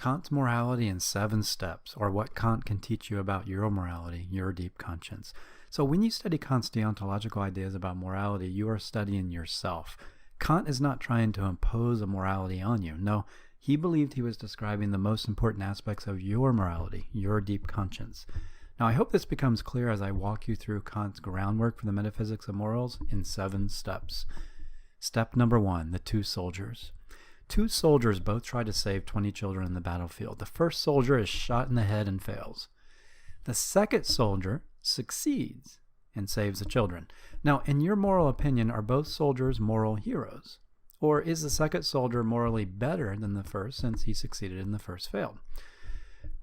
Kant's Morality in 7 Steps, or what Kant can teach you about your morality, your deep conscience. So when you study Kant's deontological ideas about morality, you are studying yourself. Kant is not trying to impose a morality on you. No, he believed he was describing the most important aspects of your morality, your deep conscience. Now, I hope this becomes clear as I walk you through Kant's groundwork for the metaphysics of morals in 7 steps. Step number 1, the 2 soldiers. 2 soldiers both try to save 20 children in the battlefield. The first soldier is shot in the head and fails. The second soldier succeeds and saves the children. Now, in your moral opinion, are both soldiers moral heroes? Or is the second soldier morally better than the first since he succeeded and the first failed?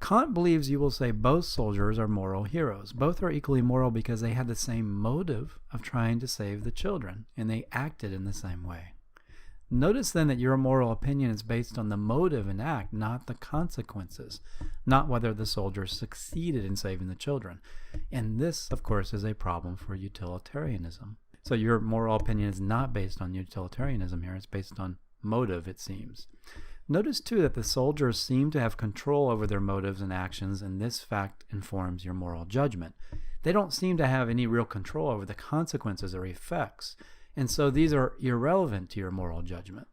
Kant believes you will say both soldiers are moral heroes. Both are equally moral because they had the same motive of trying to save the children, and they acted in the same way. Notice then that your moral opinion is based on the motive and act, not the consequences, not whether the soldiers succeeded in saving the children. And this, of course, is a problem for utilitarianism. So your moral opinion is not based on utilitarianism here, it's based on motive, it seems. Notice too that the soldiers seem to have control over their motives and actions, and this fact informs your moral judgment. They don't seem to have any real control over the consequences or effects, and so these are irrelevant to your moral judgment.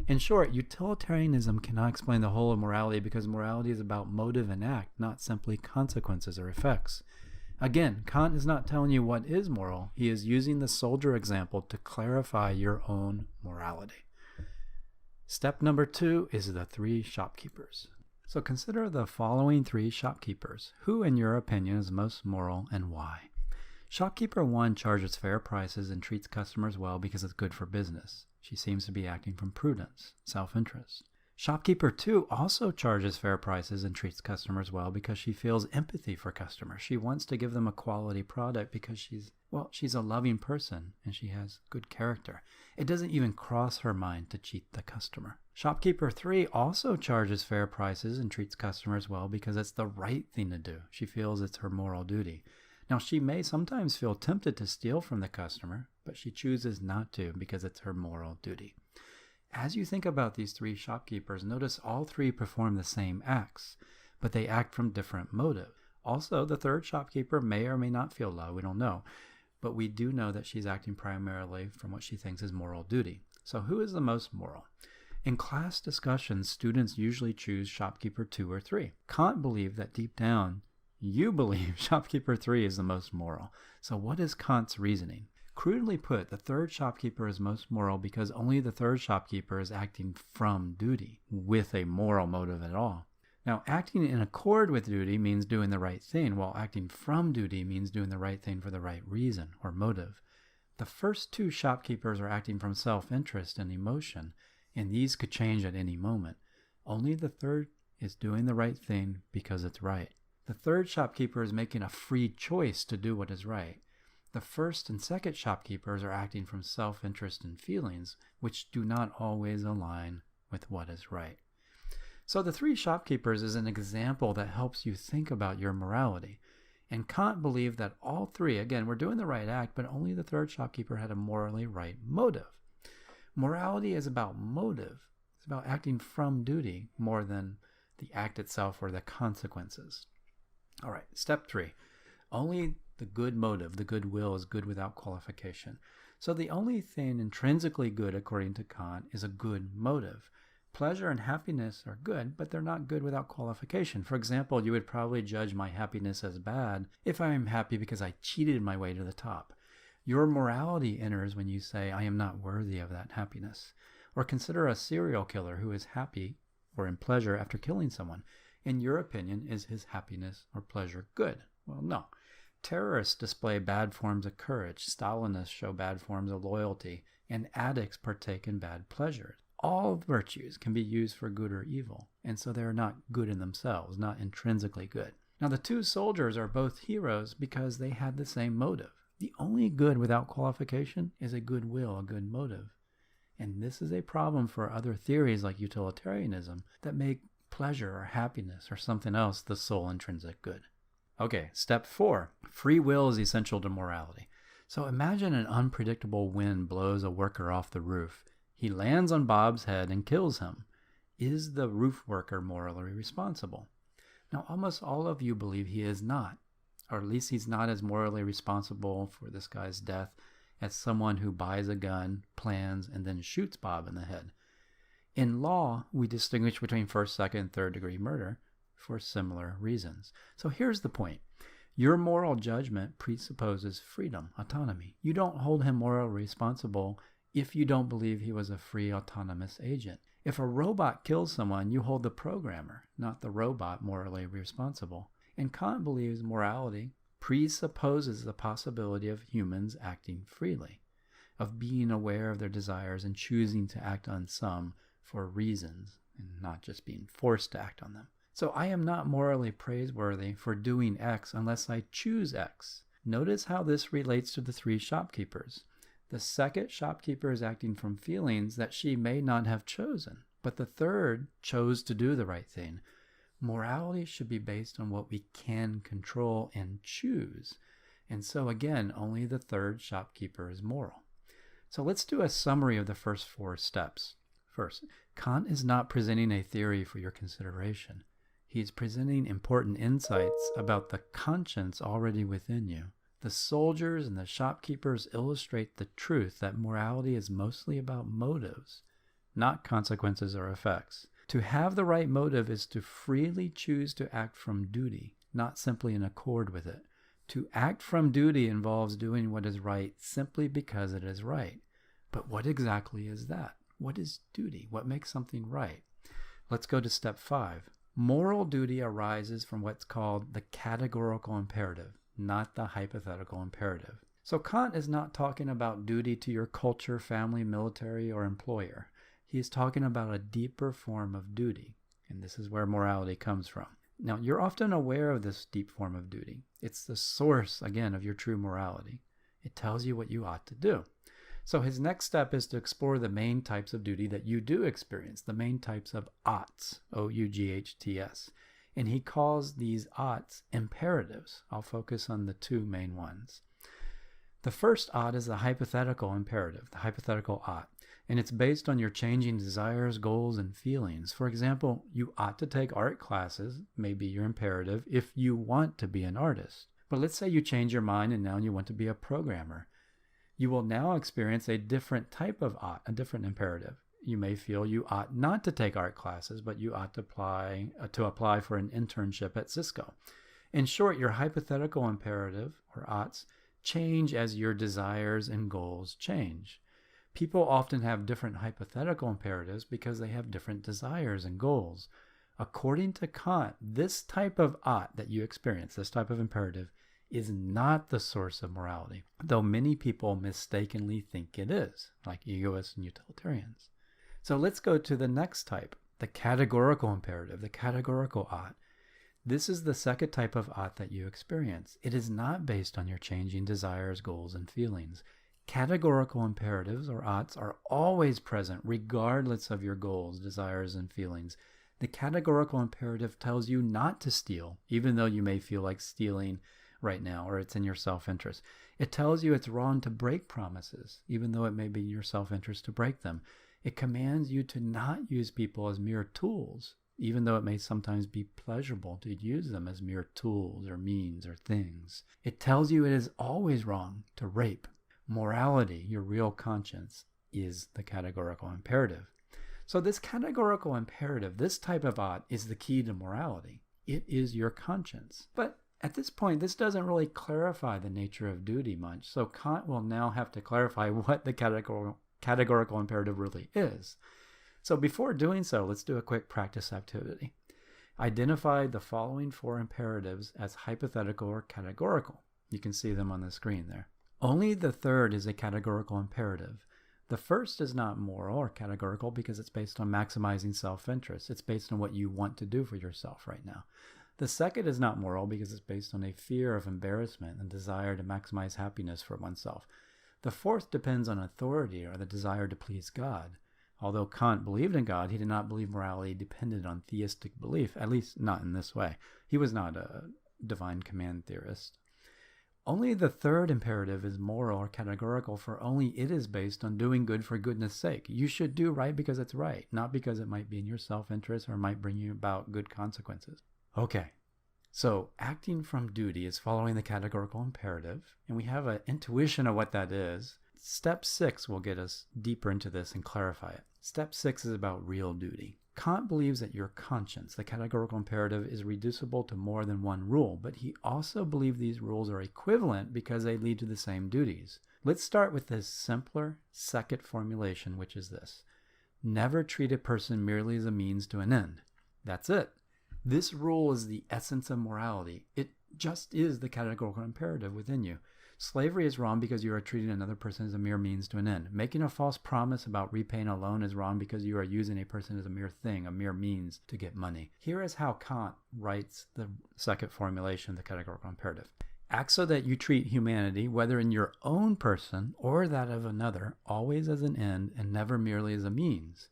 In short, utilitarianism cannot explain the whole of morality because morality is about motive and act, not simply consequences or effects. Again, Kant is not telling you what is moral. He is using the soldier example to clarify your own morality. Step number 2 is the 3 shopkeepers. So consider the following 3 shopkeepers. Who, in your opinion, is most moral and why? Shopkeeper 1 charges fair prices and treats customers well because it's good for business. She seems to be acting from prudence, self-interest. Shopkeeper 2 also charges fair prices and treats customers well because she feels empathy for customers. She wants to give them a quality product because she's a loving person and she has good character. It doesn't even cross her mind to cheat the customer. Shopkeeper 3 also charges fair prices and treats customers well because it's the right thing to do. She feels it's her moral duty. Now, she may sometimes feel tempted to steal from the customer, but she chooses not to because it's her moral duty. As you think about these 3 shopkeepers, notice all 3 perform the same acts, but they act from different motives. Also, the 3rd shopkeeper may or may not feel love, we don't know, but we do know that she's acting primarily from what she thinks is moral duty. So who is the most moral? In class discussions, students usually choose shopkeeper 2 or 3. Kant believed that deep down, you believe shopkeeper 3 is the most moral. So what is Kant's reasoning? Crudely put, the 3rd shopkeeper is most moral because only the 3rd shopkeeper is acting from duty, with a moral motive at all. Now, acting in accord with duty means doing the right thing, while acting from duty means doing the right thing for the right reason or motive. The first 2 shopkeepers are acting from self-interest and emotion, and these could change at any moment. Only the 3rd is doing the right thing because it's right. The 3rd shopkeeper is making a free choice to do what is right. The 1st and 2nd shopkeepers are acting from self-interest and feelings, which do not always align with what is right. So the 3 shopkeepers is an example that helps you think about your morality. And Kant believed that all 3, again, were doing the right act, but only the 3rd shopkeeper had a morally right motive. Morality is about motive. It's about acting from duty more than the act itself or the consequences. All right, step 3. Only the good motive, the good will, is good without qualification. So the only thing intrinsically good, according to Kant, is a good motive. Pleasure and happiness are good, but they're not good without qualification. For example, you would probably judge my happiness as bad if I am happy because I cheated my way to the top. Your morality enters when you say, I am not worthy of that happiness. Or consider a serial killer who is happy or in pleasure after killing someone. In your opinion, is his happiness or pleasure good? Well, no. Terrorists display bad forms of courage, Stalinists show bad forms of loyalty, and addicts partake in bad pleasures. All virtues can be used for good or evil, and so they are not good in themselves, not intrinsically good. Now, the 2 soldiers are both heroes because they had the same motive. The only good without qualification is a good will, a good motive. And this is a problem for other theories like utilitarianism that make pleasure or happiness or something else the sole intrinsic good. Okay, step 4. Free will is essential to morality. So imagine an unpredictable wind blows a worker off the roof. He lands on Bob's head and kills him. Is the roof worker morally responsible? Now, almost all of you believe he is not, or at least he's not as morally responsible for this guy's death as someone who buys a gun, plans, and then shoots Bob in the head. In law, we distinguish between first, second, and third degree murder for similar reasons. So here's the point. Your moral judgment presupposes freedom, autonomy. You don't hold him morally responsible if you don't believe he was a free, autonomous agent. If a robot kills someone, you hold the programmer, not the robot, morally responsible. And Kant believes morality presupposes the possibility of humans acting freely, of being aware of their desires and choosing to act on some for reasons, and not just being forced to act on them. So I am not morally praiseworthy for doing X unless I choose X. Notice how this relates to the three shopkeepers. The second shopkeeper is acting from feelings that she may not have chosen, but the third chose to do the right thing. Morality should be based on what we can control and choose. And so again, only the third shopkeeper is moral. So let's do a summary of the first 4 steps. First, Kant is not presenting a theory for your consideration. He's presenting important insights about the conscience already within you. The soldiers and the shopkeepers illustrate the truth that morality is mostly about motives, not consequences or effects. To have the right motive is to freely choose to act from duty, not simply in accord with it. To act from duty involves doing what is right simply because it is right. But what exactly is that? What is duty? What makes something right? Let's go to step 5. Moral duty arises from what's called the categorical imperative, not the hypothetical imperative. So Kant is not talking about duty to your culture, family, military, or employer. He is talking about a deeper form of duty, and this is where morality comes from. Now, you're often aware of this deep form of duty. It's the source, again, of your true morality. It tells you what you ought to do. So his next step is to explore the main types of duty that you do experience, the main types of oughts, O-U-G-H-T-S. And he calls these oughts imperatives. I'll focus on the 2 main ones. The first ought is the hypothetical imperative, the hypothetical ought. And it's based on your changing desires, goals, and feelings. For example, you ought to take art classes, maybe your imperative, if you want to be an artist. But let's say you change your mind and now you want to be a programmer. You will now experience a different type of ought, a different imperative. You may feel you ought not to take art classes, but you ought to apply for an internship at Cisco. In short, your hypothetical imperative, or oughts, change as your desires and goals change. People often have different hypothetical imperatives because they have different desires and goals. According to Kant, this type of ought that you experience, this type of imperative, is not the source of morality, though many people mistakenly think it is, like egoists and utilitarians. So let's go to the next type, the categorical imperative, the categorical ought. This is the second type of ought that you experience. It is not based on your changing desires, goals, and feelings. Categorical imperatives, or oughts, are always present regardless of your goals, desires, and feelings. The categorical imperative tells you not to steal, even though you may feel like stealing right now, or it's in your self-interest. It tells you it's wrong to break promises, even though it may be in your self-interest to break them. It commands you to not use people as mere tools, even though it may sometimes be pleasurable to use them as mere tools or means or things. It tells you it is always wrong to rape. Morality, your real conscience, is the categorical imperative. So this categorical imperative, this type of ought, is the key to morality. It is your conscience. But at this point, this doesn't really clarify the nature of duty much, so Kant will now have to clarify what the categorical imperative really is. So before doing so, let's do a quick practice activity. Identify the following 4 imperatives as hypothetical or categorical. You can see them on the screen there. Only the third is a categorical imperative. The first is not moral or categorical because it's based on maximizing self-interest. It's based on what you want to do for yourself right now. The second is not moral because it's based on a fear of embarrassment and desire to maximize happiness for oneself. The fourth depends on authority or the desire to please God. Although Kant believed in God, he did not believe morality depended on theistic belief, at least not in this way. He was not a divine command theorist. Only the third imperative is moral or categorical, for only it is based on doing good for goodness sake. You should do right because it's right, not because it might be in your self-interest or might bring you about good consequences. Okay, so acting from duty is following the categorical imperative, and we have an intuition of what that is. Step 6 will get us deeper into this and clarify it. Step 6 is about real duty. Kant believes that your conscience, the categorical imperative, is reducible to more than one rule, but he also believes these rules are equivalent because they lead to the same duties. Let's start with this simpler second formulation, which is this. Never treat a person merely as a means to an end. That's it. This rule is the essence of morality. It just is the categorical imperative within you. Slavery is wrong because you are treating another person as a mere means to an end. Making a false promise about repaying a loan is wrong because you are using a person as a mere thing, a mere means to get money. Here is how Kant writes the second formulation of the categorical imperative. Act so that you treat humanity, whether in your own person or that of another, always as an end and never merely as a means.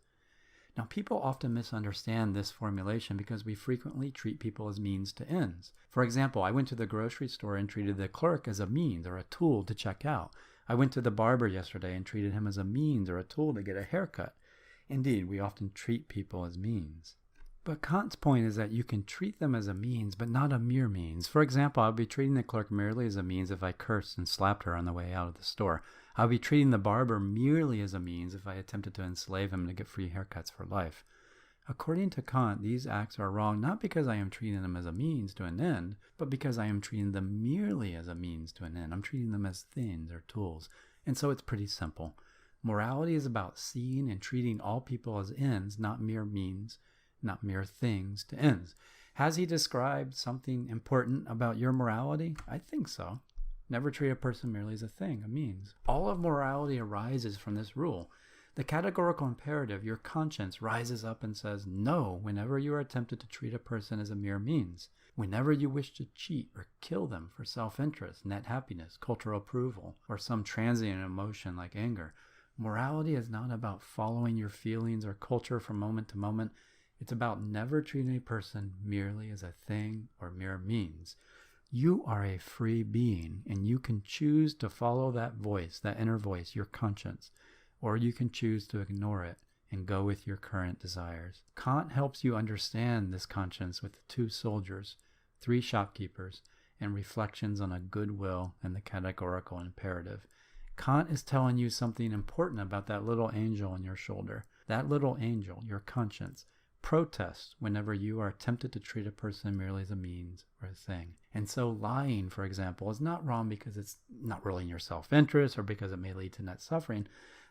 Now, people often misunderstand this formulation because we frequently treat people as means to ends. For example, I went to the grocery store and treated the clerk as a means or a tool to check out. I went to the barber yesterday and treated him as a means or a tool to get a haircut. Indeed, we often treat people as means. But Kant's point is that you can treat them as a means, but not a mere means. For example, I'll be treating the clerk merely as a means if I cursed and slapped her on the way out of the store. I'll be treating the barber merely as a means if I attempted to enslave him to get free haircuts for life. According to Kant, these acts are wrong not because I am treating them as a means to an end, but because I am treating them merely as a means to an end. I'm treating them as things or tools. And so it's pretty simple. Morality is about seeing and treating all people as ends, not mere means, not mere things to ends. Has he described something important about your morality? I think so. Never treat a person merely as a thing, a means. All of morality arises from this rule. The categorical imperative, your conscience, rises up and says no whenever you are tempted to treat a person as a mere means. Whenever you wish to cheat or kill them for self-interest, net happiness, cultural approval, or some transient emotion like anger. Morality is not about following your feelings or culture from moment to moment. It's about never treating a person merely as a thing or mere means. You are a free being, and you can choose to follow that voice, that inner voice, your conscience, or you can choose to ignore it and go with your current desires. Kant helps you understand this conscience with the 2 soldiers, 3 shopkeepers, and reflections on a good will and the categorical imperative. Kant is telling you something important about that little angel on your shoulder. That little angel, your conscience, protests whenever you are tempted to treat a person merely as a means or a thing. And so lying, for example, is not wrong because it's not really in your self-interest or because it may lead to net suffering.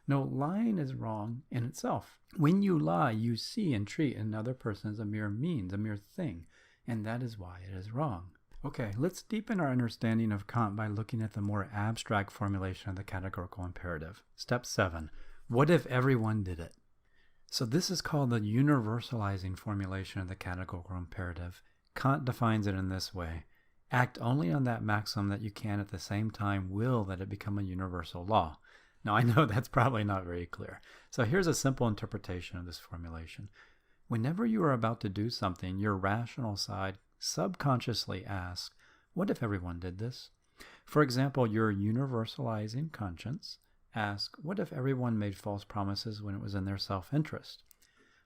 No, lying is wrong in itself. When you lie, you see and treat another person as a mere means, a mere thing, and that is why it is wrong. Okay, let's deepen our understanding of Kant by looking at the more abstract formulation of the categorical imperative. Step 7. What if everyone did it? So this is called the universalizing formulation of the categorical imperative. Kant defines it in this way. Act only on that maxim that you can at the same time will that it become a universal law. Now I know that's probably not very clear. So here's a simple interpretation of this formulation. Whenever you are about to do something, your rational side subconsciously asks, what if everyone did this? For example, your universalizing conscience asks, what if everyone made false promises when it was in their self-interest?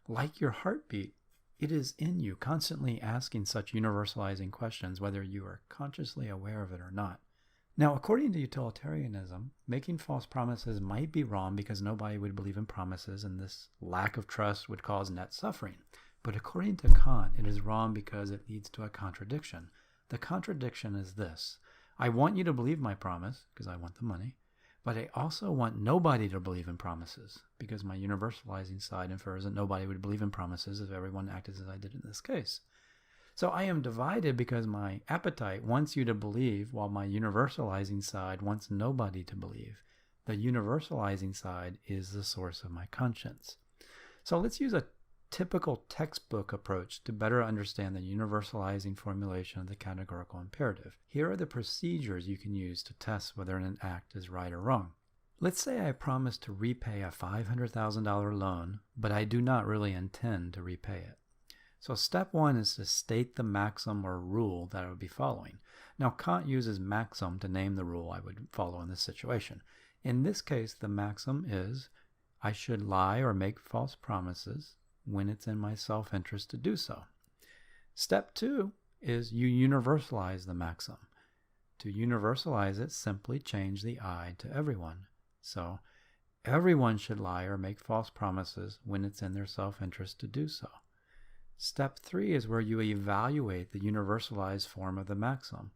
Like your heartbeat, it is in you constantly asking such universalizing questions, whether you are consciously aware of it or not. Now, according to utilitarianism, making false promises might be wrong because nobody would believe in promises and this lack of trust would cause net suffering. But according to Kant, it is wrong because it leads to a contradiction. The contradiction is this. I want you to believe my promise because I want the money, but I also want nobody to believe in promises because my universalizing side infers that nobody would believe in promises if everyone acted as I did in this case. So I am divided because my appetite wants you to believe while my universalizing side wants nobody to believe. The universalizing side is the source of my conscience. So let's use a typical textbook approach to better understand the universalizing formulation of the categorical imperative. Here are the procedures you can use to test whether an act is right or wrong. Let's say I promise to repay a $500,000 loan, but I do not really intend to repay it. So step one is to state the maxim or rule that I would be following. Now Kant uses maxim to name the rule I would follow in this situation. In this case, the maxim is, I should lie or make false promises when it's in my self-interest to do so. Step two is you universalize the maxim. To universalize it, simply change the I to everyone. So, everyone should lie or make false promises when it's in their self-interest to do so. Step three is where you evaluate the universalized form of the maxim.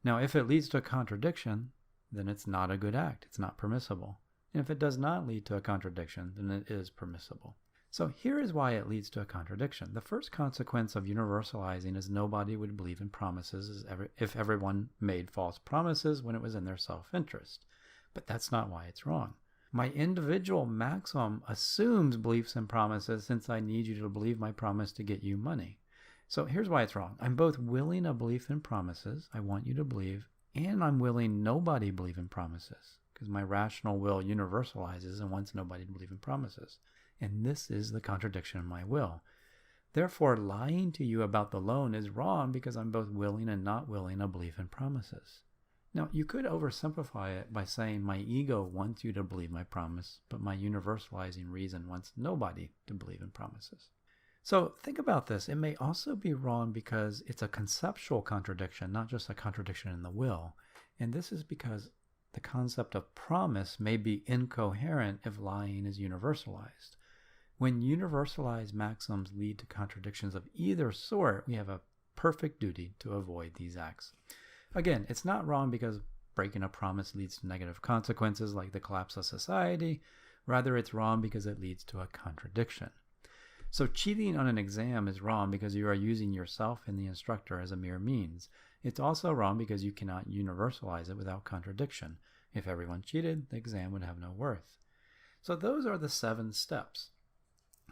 Now, if it leads to a contradiction, then it's not a good act. It's not permissible. And if it does not lead to a contradiction, then it is permissible. So here is why it leads to a contradiction. The first consequence of universalizing is nobody would believe in promises if everyone made false promises when it was in their self-interest. But that's not why it's wrong. My individual maxim assumes beliefs and promises since I need you to believe my promise to get you money. So here's why it's wrong. I'm both willing a belief in promises, I want you to believe, and I'm willing nobody believe in promises because my rational will universalizes and wants nobody to believe in promises. And this is the contradiction in my will. Therefore, lying to you about the loan is wrong because I'm both willing and not willing a belief in promises. Now, you could oversimplify it by saying my ego wants you to believe my promise, but my universalizing reason wants nobody to believe in promises. So think about this. It may also be wrong because it's a conceptual contradiction, not just a contradiction in the will. And this is because the concept of promise may be incoherent if lying is universalized. When universalized maxims lead to contradictions of either sort, we have a perfect duty to avoid these acts. Again, it's not wrong because breaking a promise leads to negative consequences like the collapse of society. Rather, it's wrong because it leads to a contradiction. So cheating on an exam is wrong because you are using yourself and the instructor as a mere means. It's also wrong because you cannot universalize it without contradiction. If everyone cheated, the exam would have no worth. So those are the 7 steps.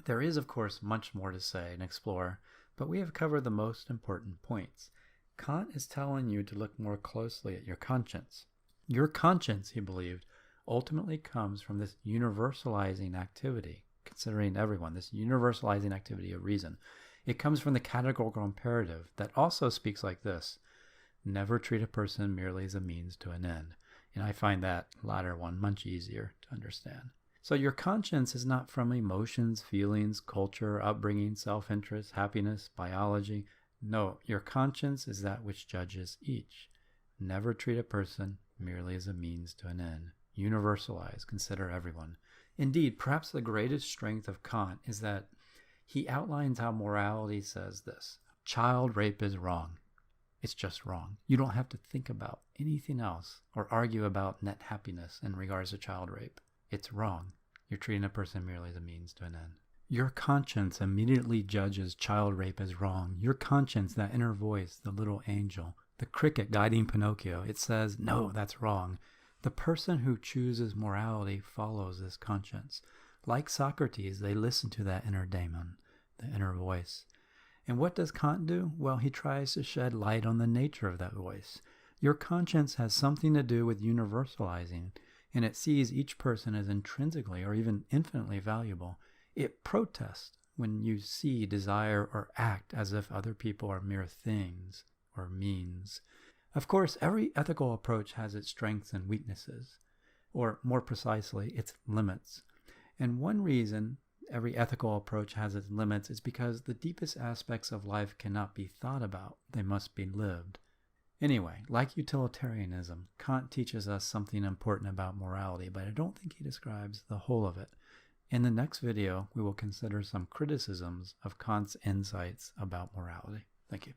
There is, of course, much more to say and explore, but we have covered the most important points. Kant is telling you to look more closely at your conscience. Your conscience, he believed, ultimately comes from this universalizing activity, considering everyone, this universalizing activity of reason. It comes from the categorical imperative that also speaks like this: never treat a person merely as a means to an end. And I find that latter one much easier to understand. So your conscience is not from emotions, feelings, culture, upbringing, self-interest, happiness, biology. No, your conscience is that which judges each. Never treat a person merely as a means to an end. Universalize, consider everyone. Indeed, perhaps the greatest strength of Kant is that he outlines how morality says this: child rape is wrong. It's just wrong. You don't have to think about anything else or argue about net happiness in regards to child rape. It's wrong. You're treating a person merely as a means to an end. Your conscience immediately judges child rape as wrong. Your conscience, that inner voice, the little angel, the cricket guiding Pinocchio, it says, no, that's wrong. The person who chooses morality follows this conscience. Like Socrates, they listen to that inner daemon, the inner voice. And what does Kant do? Well, he tries to shed light on the nature of that voice. Your conscience has something to do with universalizing, and it sees each person as intrinsically or even infinitely valuable. It protests when you see, desire, or act as if other people are mere things or means. Of course, every ethical approach has its strengths and weaknesses, or more precisely, its limits. And one reason every ethical approach has its limits is because the deepest aspects of life cannot be thought about. They must be lived. Anyway, like utilitarianism, Kant teaches us something important about morality, but I don't think he describes the whole of it. In the next video, we will consider some criticisms of Kant's insights about morality. Thank you.